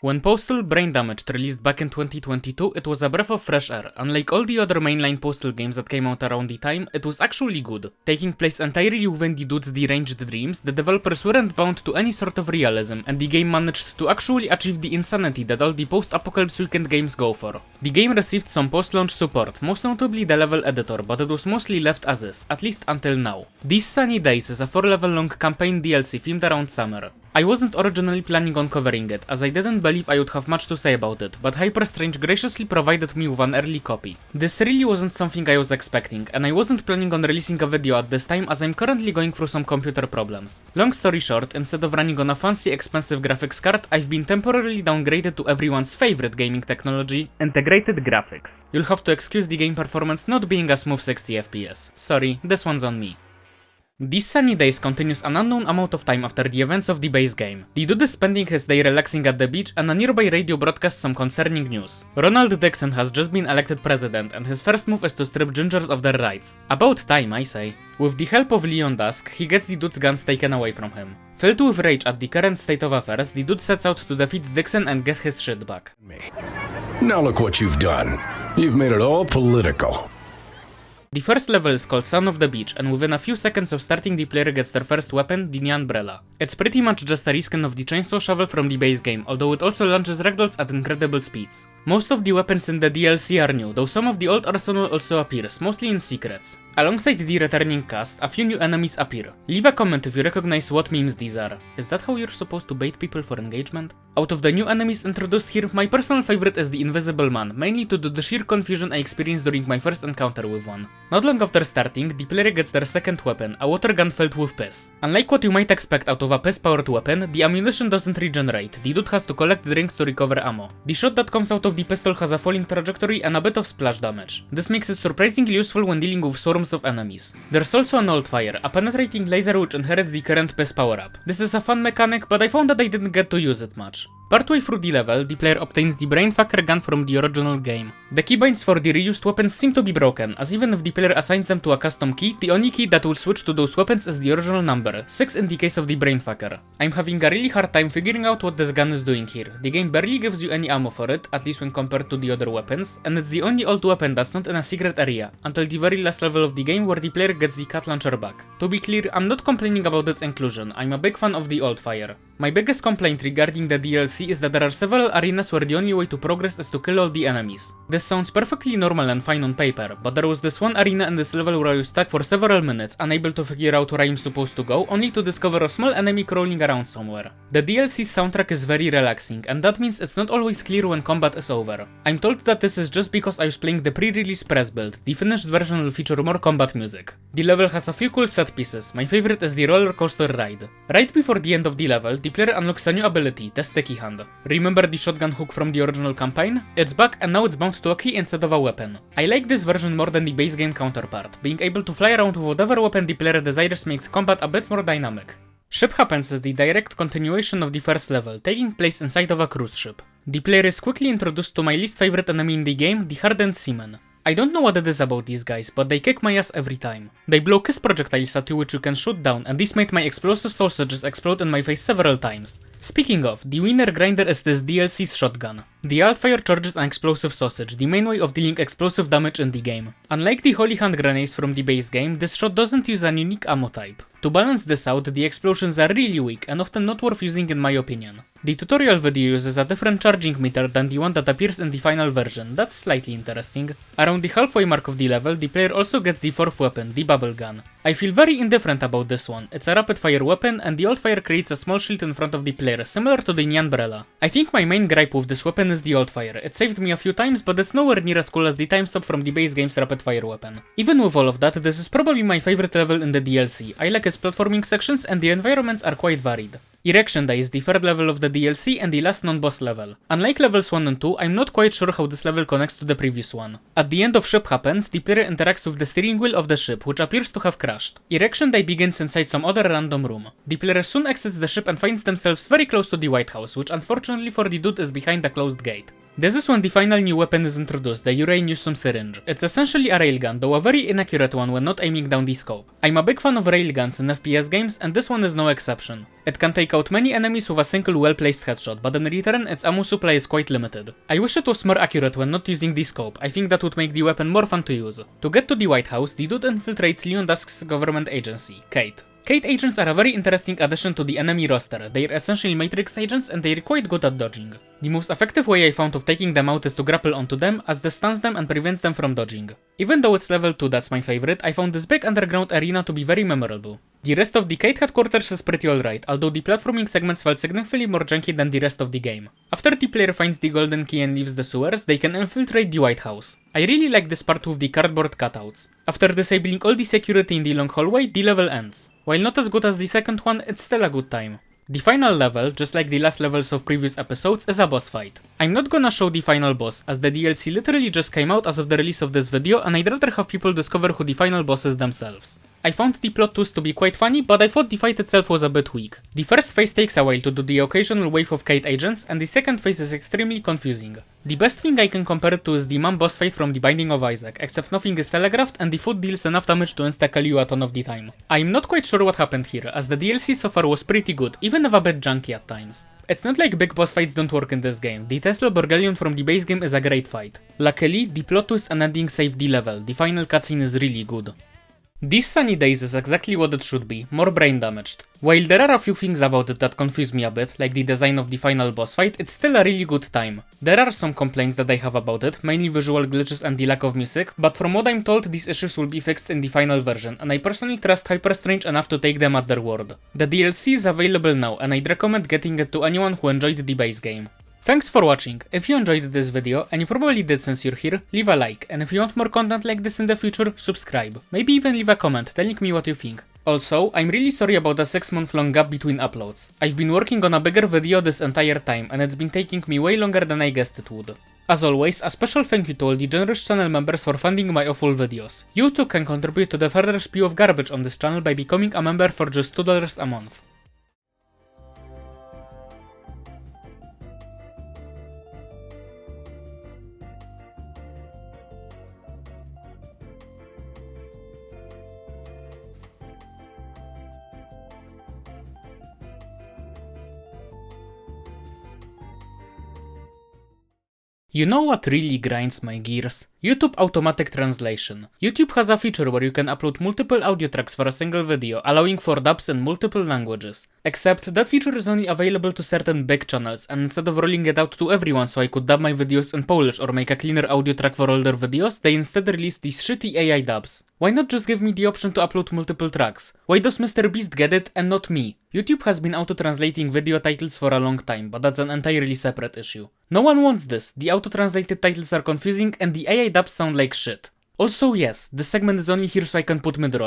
When Postal Brain Damaged released back in 2022, it was a breath of fresh air. Unlike all the other mainline Postal games that came out around the time, it was actually good. Taking place entirely within the dude's deranged dreams, the developers weren't bound to any sort of realism, and the game managed to actually achieve the insanity that all the post-apocalypse weekend games go for. The game received some post-launch support, most notably the level editor, but it was mostly left as is, at least until now. These Sunny Days is a 4-level long campaign DLC themed around summer. I wasn't originally planning on covering it, as I didn't believe I would have much to say about it, but Hyperstrange graciously provided me with an early copy. This really wasn't something I was expecting, and I wasn't planning on releasing a video at this time as I'm currently going through some computer problems. Long story short, instead of running on a fancy expensive graphics card, I've been temporarily downgraded to everyone's favorite gaming technology, integrated graphics. You'll have to excuse the game performance not being a smooth 60 FPS. Sorry, this one's on me. These Sunny Days continues an unknown amount of time after the events of the base game. The dude is spending his day relaxing at the beach, and a nearby radio broadcasts some concerning news. Ronald Dixon has just been elected president, and his first move is to strip gingers of their rights. About time, I say. With the help of Leon Dusk, he gets the dude's guns taken away from him. Filled with rage at the current state of affairs, the dude sets out to defeat Dixon and get his shit back. Now look what you've done. You've made it all political. The first level is called Son of the Beach, and within a few seconds of starting the player gets their first weapon, the Knee Umbrella. It's pretty much just a reskin of the chainsaw shovel from the base game, although it also launches ragdolls at incredible speeds. Most of the weapons in the DLC are new, though some of the old arsenal also appears, mostly in secrets. Alongside the returning cast, a few new enemies appear. Leave a comment if you recognize what memes these are. Is that how you're supposed to bait people for engagement? Out of the new enemies introduced here, my personal favorite is the Invisible Man, mainly due to the sheer confusion I experienced during my first encounter with one. Not long after starting, the player gets their second weapon, a water gun filled with piss. Unlike what you might expect out of a piss-powered weapon, the ammunition doesn't regenerate. The dude has to collect drinks to recover ammo. The shot that comes out of the pistol has a falling trajectory and a bit of splash damage. This makes it surprisingly useful when dealing with swarms of enemies. There's also an old fire, a penetrating laser which inherits the current piss power-up. This is a fun mechanic, but I found that I didn't get to use it much. Partway through the level, the player obtains the Brainfucker gun from the original game. The keybinds for the reused weapons seem to be broken, as even if the player assigns them to a custom key, the only key that will switch to those weapons is the original number, 6 in the case of the Brainfucker. I'm having a really hard time figuring out what this gun is doing here. The game barely gives you any ammo for it, at least when compared to the other weapons, and it's the only old weapon that's not in a secret area, until the very last level of the game where the player gets the cat launcher back. To be clear, I'm not complaining about its inclusion, I'm a big fan of the old fire. My biggest complaint regarding the DLC is that there are several arenas where the only way to progress is to kill all the enemies. This sounds perfectly normal and fine on paper, but there was this one arena in this level where I was stuck for several minutes, unable to figure out where I'm supposed to go, only to discover a small enemy crawling around somewhere. The DLC's soundtrack is very relaxing, and that means it's not always clear when combat is over. I'm told that this is just because I was playing the pre-release press build. The finished version will feature more combat music. The level has a few cool set pieces. My favorite is the roller coaster ride. Right before the end of the level, the player unlocks a new ability, the Sticky Hand. Remember the shotgun hook from the original campaign? It's back and now it's bound to a key instead of a weapon. I like this version more than the base game counterpart. Being able to fly around with whatever weapon the player desires makes combat a bit more dynamic. Ship Happens is the direct continuation of the first level, taking place inside of a cruise ship. The player is quickly introduced to my least favorite enemy in the game, the Hardened Seaman. I don't know what it is about these guys, but they kick my ass every time. They blow kiss projectiles at you which you can shoot down, and this made my explosive sausages explode in my face several times. Speaking of, the winner grinder is this DLC's shotgun. The Altfire charges an explosive sausage, the main way of dealing explosive damage in the game. Unlike the Holy Hand grenades from the base game, this shot doesn't use an unique ammo type. To balance this out, the explosions are really weak and often not worth using in my opinion. The tutorial video uses a different charging meter than the one that appears in the final version. That's slightly interesting. Around the halfway mark of the level, the player also gets the fourth weapon, the Bubble Gun. I feel very indifferent about this one. It's a rapid fire weapon, and the old fire creates a small shield in front of the player, similar to the Knee Umbrella. I think my main gripe with this weapon is the old fire. It saved me a few times, but it's nowhere near as cool as the time stop from the base game's rapid fire weapon. Even with all of that, this is probably my favorite level in the DLC. I like its platforming sections, and the environments are quite varied. Erection Day is the third level of the DLC and the last non-boss level. Unlike levels 1 and 2, I'm not quite sure how this level connects to the previous one. At the end of Ship Happens, the player interacts with the steering wheel of the ship, which appears to have crashed. Erection Day begins inside some other random room. The player soon exits the ship and finds themselves very close to the White House, which unfortunately for the dude is behind a closed gate. This is when the final new weapon is introduced, the Uranium Syringe. It's essentially a railgun, though a very inaccurate one when not aiming down the scope. I'm a big fan of railguns in FPS games, and this one is no exception. It can take out many enemies with a single well-placed headshot, but in return, its ammo supply is quite limited. I wish it was more accurate when not using the scope. I think that would make the weapon more fun to use. To get to the White House, the dude infiltrates Leon Dusk's government agency, Kate. Kate agents are a very interesting addition to the enemy roster. They are essentially Matrix agents and they are quite good at dodging. The most effective way I found of taking them out is to grapple onto them, as this stuns them and prevents them from dodging. Even though it's level 2 that's my favorite, I found this big underground arena to be very memorable. The rest of the Kate headquarters is pretty alright, although the platforming segments felt significantly more janky than the rest of the game. After the player finds the golden key and leaves the sewers, they can infiltrate the White House. I really like this part with the cardboard cutouts. After disabling all the security in the long hallway, the level ends. While not as good as the second one, it's still a good time. The final level, just like the last levels of previous episodes, is a boss fight. I'm not gonna show the final boss, as the DLC literally just came out as of the release of this video and I'd rather have people discover who the final boss is themselves. I found the plot twist to be quite funny, but I thought the fight itself was a bit weak. The first phase takes a while to do the occasional wave of Kate agents, and the second phase is extremely confusing. The best thing I can compare it to is the mom boss fight from The Binding of Isaac, except nothing is telegraphed and the foot deals enough damage to insta-kill you a ton of the time. I'm not quite sure what happened here, as the DLC so far was pretty good, even if a bit junky at times. It's not like big boss fights don't work in this game. The Tesla Borgelion from the base game is a great fight. Luckily, the plot twist and ending saved the level. The final cutscene is really good. This Sunny Days is exactly what it should be, more brain damaged. While there are a few things about it that confuse me a bit, like the design of the final boss fight, it's still a really good time. There are some complaints that I have about it, mainly visual glitches and the lack of music, but from what I'm told these issues will be fixed in the final version, and I personally trust Hyperstrange enough to take them at their word. The DLC is available now, and I'd recommend getting it to anyone who enjoyed the base game. Thanks for watching. If you enjoyed this video, and you probably did since you're here, leave a like, and if you want more content like this in the future, subscribe. Maybe even leave a comment telling me what you think. Also, I'm really sorry about the 6-month-long gap between uploads. I've been working on a bigger video this entire time, and it's been taking me way longer than I guessed it would. As always, a special thank you to all the generous channel members for funding my awful videos. You too can contribute to the further spew of garbage on this channel by becoming a member for just $2 a month. You know what really grinds my gears? YouTube Automatic Translation. YouTube has a feature where you can upload multiple audio tracks for a single video, allowing for dubs in multiple languages. Except that feature is only available to certain big channels, and instead of rolling it out to everyone so I could dub my videos in Polish or make a cleaner audio track for older videos, they instead released these shitty AI dubs. Why not just give me the option to upload multiple tracks? Why does MrBeast get it and not me? YouTube has been auto-translating video titles for a long time, but that's an entirely separate issue. No one wants this, the auto-translated titles are confusing and the AI dubs sound like shit. Also yes, this segment is only here so I can put mid-roll.